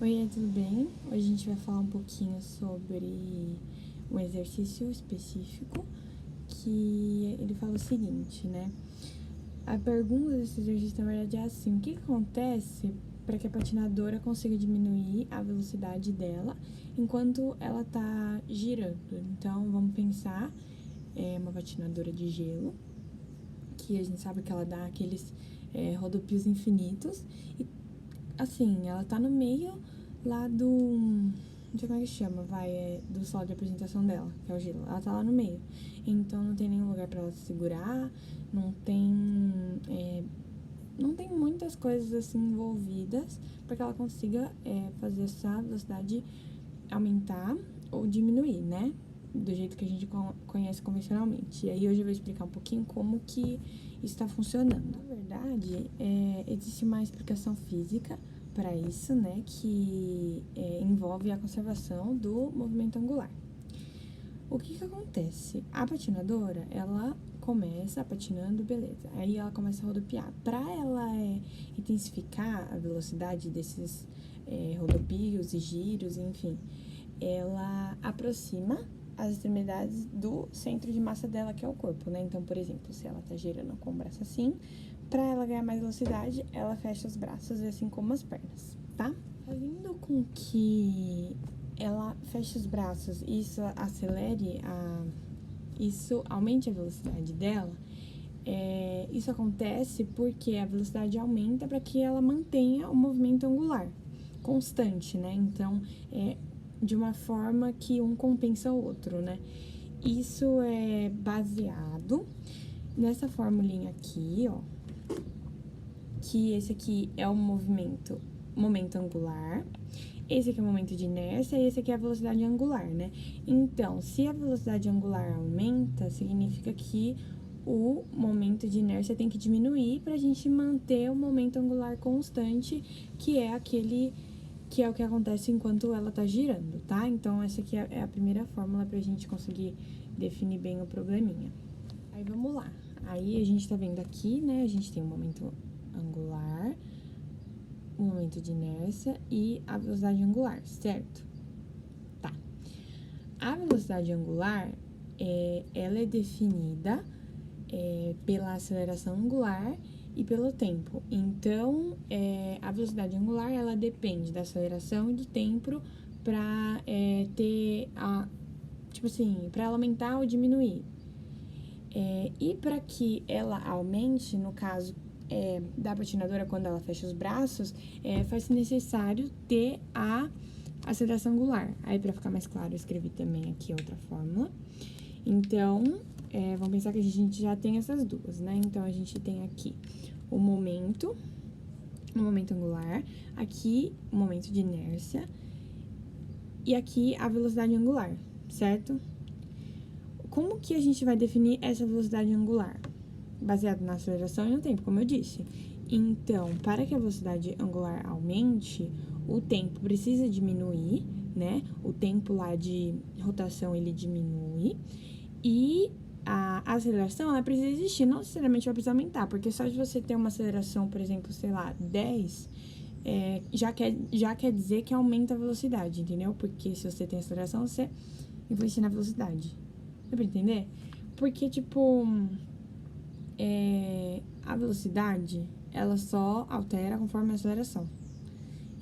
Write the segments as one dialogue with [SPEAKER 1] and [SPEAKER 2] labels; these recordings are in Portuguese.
[SPEAKER 1] Oi, tudo bem? Hoje a gente vai falar um pouquinho sobre um exercício específico que ele fala o seguinte, né? A pergunta desse exercício, na verdade, é assim: o que acontece para que a patinadora consiga diminuir a velocidade dela enquanto ela tá girando? Então, vamos pensar, uma patinadora de gelo, que a gente sabe que ela dá aqueles rodopios infinitos e, assim, ela tá no meio lá do... não sei como é que chama, do solo de apresentação dela, que é o gelo. Ela tá lá no meio. Então não tem nenhum lugar pra ela se segurar, não tem muitas coisas assim envolvidas para que ela consiga fazer essa velocidade aumentar ou diminuir, né? Do jeito que a gente conhece convencionalmente. E aí hoje eu vou explicar um pouquinho como que isso está funcionando. Na verdade, existe uma explicação física para isso, né? Que envolve a conservação do movimento angular. O que acontece? A patinadora, ela começa patinando, beleza. Aí ela começa a rodopiar. Para ela intensificar a velocidade desses rodopios e giros, enfim, ela aproxima as extremidades do centro de massa dela, que é o corpo, né? Então, por exemplo, se ela tá girando com o braço assim, para ela ganhar mais velocidade, ela fecha os braços, assim como as pernas, tá? Fazendo com que ela feche os braços e isso aumente a velocidade dela, isso acontece porque a velocidade aumenta para que ela mantenha o movimento angular constante, né? Então, de uma forma que um compensa o outro, né? Isso é baseado nessa formulinha aqui, ó, que esse aqui é o momento angular, esse aqui é o momento de inércia e esse aqui é a velocidade angular, né? Então, se a velocidade angular aumenta, significa que o momento de inércia tem que diminuir para a gente manter o momento angular constante, que é o que acontece enquanto ela tá girando, tá? Então, essa aqui é a primeira fórmula pra gente conseguir definir bem o probleminha. Aí, vamos lá. Aí, a gente tá vendo aqui, né? A gente tem o momento angular, o momento de inércia e a velocidade angular, certo? Tá. A velocidade angular, ela é definida pela aceleração angular e pelo tempo. Então, a velocidade angular, ela depende da aceleração e do tempo para ter tipo assim, para ela aumentar ou diminuir. E para que ela aumente, no caso da patinadora, quando ela fecha os braços, faz-se necessário ter a aceleração angular. Aí, para ficar mais claro, eu escrevi também aqui outra fórmula. Então, vamos pensar que a gente já tem essas duas, né? Então, a gente tem aqui o momento angular, aqui o momento de inércia e aqui a velocidade angular, certo? Como que a gente vai definir essa velocidade angular? Baseado na aceleração e no tempo, como eu disse. Então, para que a velocidade angular aumente, o tempo precisa diminuir, né? O tempo lá de rotação, ele diminui. E a aceleração, ela precisa existir, não necessariamente vai precisar aumentar, porque só de você ter uma aceleração, por exemplo, sei lá, 10, já quer dizer que aumenta a velocidade, entendeu? Porque se você tem aceleração, você influencia na velocidade. Dá pra entender? Porque, tipo, a velocidade, ela só altera conforme a aceleração.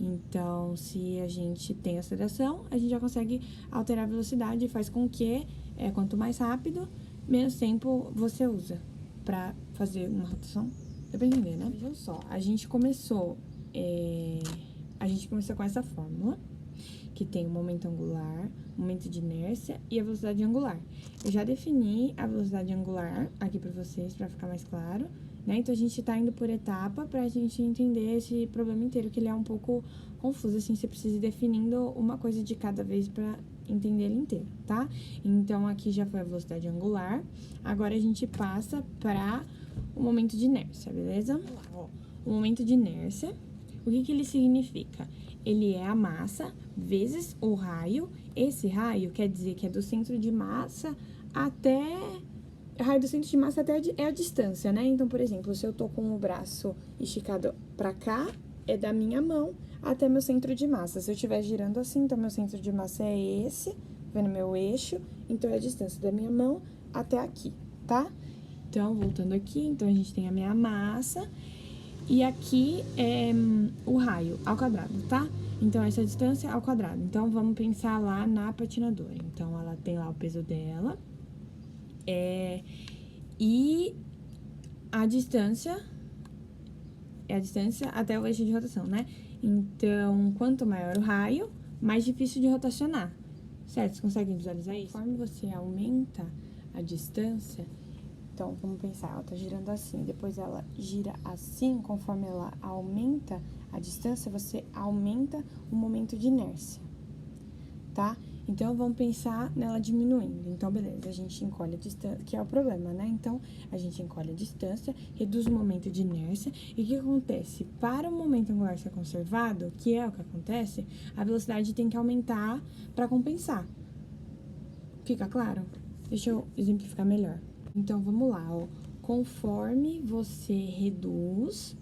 [SPEAKER 1] Então, se a gente tem aceleração, a gente já consegue alterar a velocidade e faz com que, quanto mais rápido, menos tempo você usa pra fazer uma rotação. Dá pra entender, né? Vejam só, a gente começou com essa fórmula, que tem o momento angular, o momento de inércia e a velocidade angular. Eu já defini a velocidade angular aqui pra vocês, pra ficar mais claro, né? Então, a gente tá indo por etapa pra gente entender esse problema inteiro, que ele é um pouco confuso, assim, você precisa ir definindo uma coisa de cada vez pra entender ele inteiro, tá? Então, aqui já foi a velocidade angular, agora a gente passa pra o momento de inércia, beleza? Vamos lá, ó. O momento de inércia, o que ele significa? Ele é a massa vezes o raio. Esse raio quer dizer que é do centro de massa até... O raio do centro de massa até é a distância, né? Então, por exemplo, se eu tô com o braço esticado pra cá, é da minha mão até meu centro de massa. Se eu estiver girando assim, então meu centro de massa é esse, vendo meu eixo, então é a distância da minha mão até aqui, tá? Então, voltando aqui, então a gente tem a minha massa e aqui é o raio ao quadrado, tá? Então, essa distância ao quadrado. Então, vamos pensar lá na patinadora. Então, ela tem lá o peso dela, e a distância é a distância até o eixo de rotação, né? Então, quanto maior o raio, mais difícil de rotacionar, certo? Vocês conseguem visualizar isso? Conforme você aumenta a distância, então, vamos pensar, ela tá girando assim, depois ela gira assim, conforme ela aumenta a distância, você aumenta o momento de inércia, tá? Então, vamos pensar nela diminuindo. Então, beleza, a gente encolhe a distância, que é o problema, né? Então, a gente encolhe a distância, reduz o momento de inércia. E o que acontece? Para o momento angular ser conservado, que é o que acontece, a velocidade tem que aumentar para compensar. Fica claro? Deixa eu exemplificar melhor. Então, vamos lá, ó. Conforme você reduz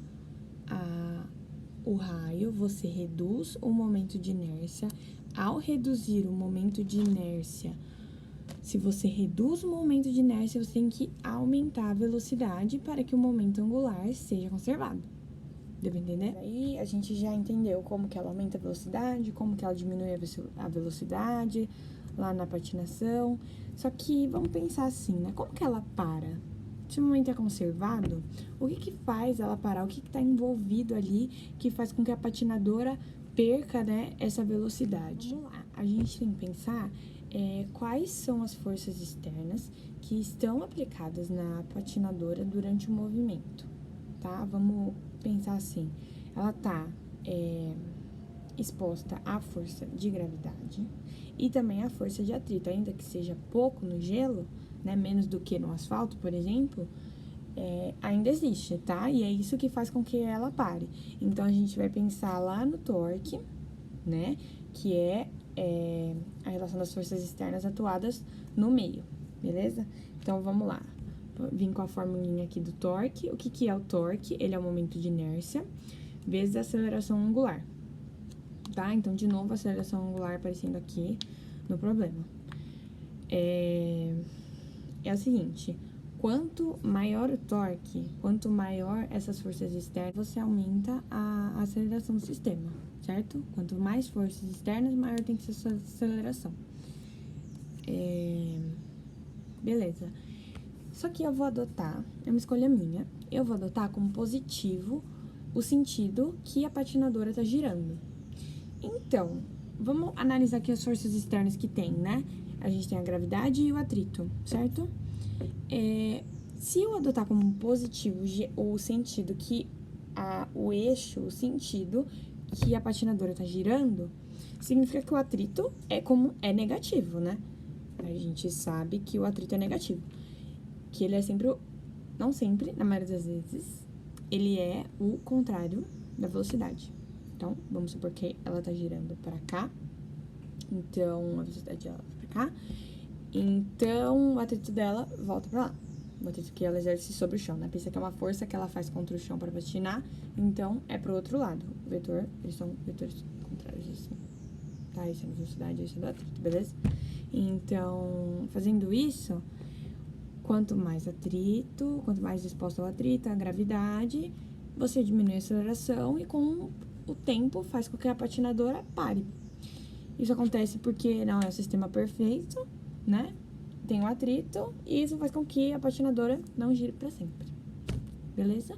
[SPEAKER 1] o raio, você reduz o momento de inércia. Ao reduzir o momento de inércia, se você reduz o momento de inércia, você tem que aumentar a velocidade para que o momento angular seja conservado. Deu pra entender? Aí a gente já entendeu como que ela aumenta a velocidade, como que ela diminui a velocidade lá na patinação. Só que vamos pensar assim, né? Como que ela para? Se o momento é conservado, o que faz ela parar? O que tá envolvido ali que faz com que a patinadora perca, né, essa velocidade? Vamos lá. A gente tem que pensar quais são as forças externas que estão aplicadas na patinadora durante o movimento, tá? Vamos pensar assim, ela tá exposta à força de gravidade e também à força de atrito, ainda que seja pouco no gelo, né, menos do que no asfalto, por exemplo, ainda existe, tá? E é isso que faz com que ela pare. Então, a gente vai pensar lá no torque, né, que é a relação das forças externas atuadas no meio, beleza? Então, vamos lá. Vim com a formulinha aqui do torque. O que é o torque? Ele é o momento de inércia vezes a aceleração angular, tá? Então, de novo, a aceleração angular aparecendo aqui no problema. É o seguinte, quanto maior o torque, quanto maior essas forças externas, você aumenta a aceleração do sistema, certo? Quanto mais forças externas, maior tem que ser a sua aceleração. Beleza. Só que eu vou adotar, é uma escolha minha, eu vou adotar como positivo o sentido que a patinadora tá girando. Então, vamos analisar aqui as forças externas que tem, né? A gente tem a gravidade e o atrito, certo? Se eu adotar como positivo o sentido que o eixo, o sentido que a patinadora tá girando, significa que o atrito é negativo, né? A gente sabe que o atrito é negativo. Que ele é sempre, não sempre, na maioria das vezes, ele é o contrário da velocidade. Então, vamos supor que ela tá girando pra cá. Então, a velocidade dela vai pra cá. Então, o atrito dela volta pra lá. O atrito que ela exerce sobre o chão, né? Pensa que é uma força que ela faz contra o chão para patinar. Então, é pro outro lado. O vetor, eles são vetores contrários, assim. Tá? Isso é a velocidade, isso é do atrito, beleza? Então, fazendo isso, quanto mais atrito, quanto mais exposto ao atrito, a gravidade, você diminui a aceleração e com o tempo faz com que a patinadora pare. Isso acontece porque não é um sistema perfeito, né? Tem o atrito e isso faz com que a patinadora não gire para sempre. Beleza?